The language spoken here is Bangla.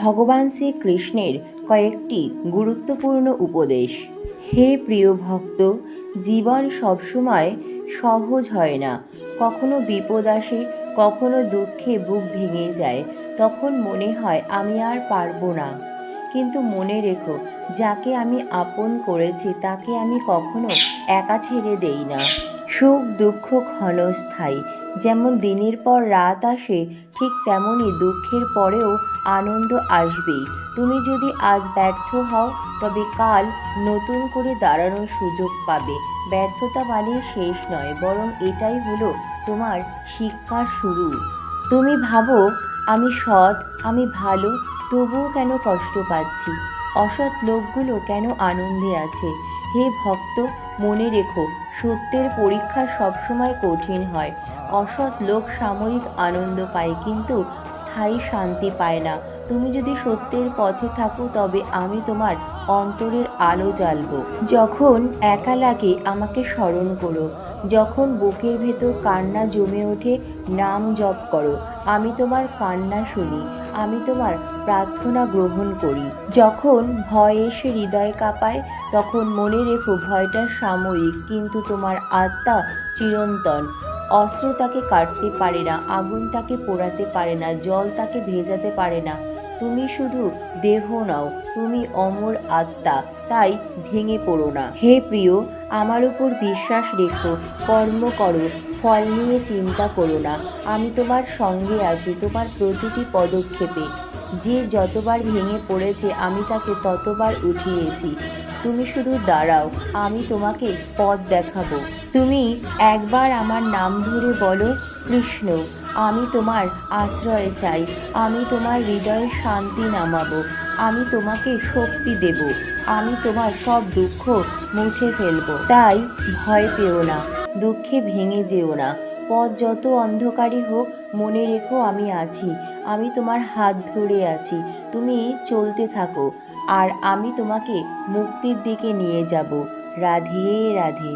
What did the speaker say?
ভগবান শ্রীকৃষ্ণের কয়েকটি গুরুত্বপূর্ণ উপদেশ। হে প্রিয় ভক্ত, জীবন সবসময় সহজ হয় না। কখনো বিপদ আসে, কখনো দুঃখে বুক ভেঙে যায়। তখন মনে হয় আমি আর পারবো না। কিন্তু মনে রেখো, যাকে আমি আপন করেছি তাকে আমি কখনো একা ছেড়ে দেই না। সুখ দুঃখ ক্ষণস্থায়ী। যেমন দিনের পর রাত আসে, ঠিক তেমনই দুঃখের পরেও আনন্দ আসবেই। তুমি যদি আজ ব্যর্থ হও, তবে কাল নতুন করে দাঁড়ানোর সুযোগ পাবে। ব্যর্থতা মানে শেষ নয়, বরং এটাই হলো তোমার শিক্ষার শুরু। তুমি ভাবো, আমি সৎ, আমি ভালো, তবুও কেন কষ্ট পাচ্ছি? অসৎ লোকগুলো কেন আনন্দে আছে? হে ভক্ত, মনে রেখো, সত্যের পরীক্ষা সবসময় কঠিন হয়। অসৎ লোক সাময়িক আনন্দ পায়, কিন্তু স্থায়ী শান্তি পায় না। তুমি যদি সত্যের পথে থাকো, তবে আমি তোমার অন্তরের আলো জ্বালব। যখন একা লাগে আমাকে স্মরণ করো, যখন বুকের ভেতর কান্না জমে ওঠে নাম জপ করো। আমি তোমার কান্না শুনি, আমি তোমার প্রার্থনা গ্রহণ করি। যখন ভয় এসে হৃদয় কাঁপায়, তখন মনে রেখো ভয়টা সাময়িক, কিন্তু তোমার আত্মা চিরন্তন। অস্ত্র তাকে কাটতে পারে না, আগুন তাকে পোড়াতে পারে না, জল তাকে ভেজাতে পারে না। তুমি শুধু দেহ নও, তুমি অমর আত্মা। তাই ভেঙে পড়ো না। হে প্রিয়, আমার উপর বিশ্বাস রেখো, কর্ম করো, ফল নিয়ে চিন্তা করো না। আমি তোমার সঙ্গে আছি, তোমার প্রতিটি পদক্ষেপে। যে যতবার ভেঙে পড়েছে আমি তাকে ততবার উঠিয়েছি। তুমি শুধু দাঁড়াও, আমি তোমাকে পথ দেখাবো। তুমি একবার আমার নাম ধরে বলো, কৃষ্ণ। আমি তোমার আশ্রয় চাই, আমি তোমার হৃদয়ে শান্তি নামাবো, আমি তোমাকে শক্তি দেব, আমি তোমার সব দুঃখ মুছে ফেলবো। তাই ভয় পেও না, দুঃখে ভেঙে যেও না। পথ যত অন্ধকারই হোক, মনে রেখো আমি আছি, আমি তোমার হাত ধরে আছি। তুমি চলতে থাকো, আর আমি তোমাকে মুক্তির দিকে নিয়ে যাব। রাধে রাধে।